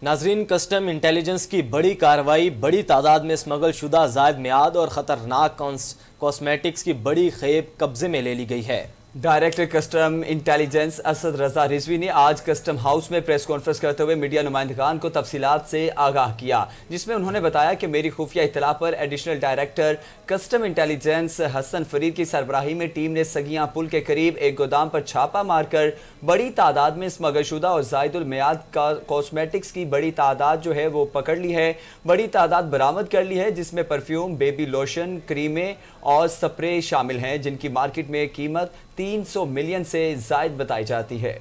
नाजरीन, custom intelligence की बड़ी कार्रवाई, बड़ी तादाद में स्मगल शुदा जायद मियाद और ख़तरनाक कॉस्मेटिक्स की बड़ी खेप कब्जे में ले ली गई है। डायरेक्टर कस्टम इंटेलिजेंस असद रजा रिजवी ने आज कस्टम हाउस में प्रेस कॉन्फ्रेंस करते हुए मीडिया नुमाइंदगान को तफसीलात से आगाह किया, जिसमें उन्होंने बताया कि मेरी खुफिया इत्तला पर additional director custom intelligence Hasan Farid की सरबराही में टीम ने सगियां पुल के करीब एक गोदाम पर छापा मारकर बड़ी तादाद में स्मगलशुदा और जायदुल मियाद का कॉस्मेटिक्स की बड़ी तादाद जो है वो पकड़ ली है, बड़ी तादाद बरामद कर ली है, जिसमें परफ्यूम, बेबी लोशन, क्रीमें और स्प्रे शामिल हैं, जिनकी मार्केट में कीमत 300 मिलियन से जायद बताई जाती है।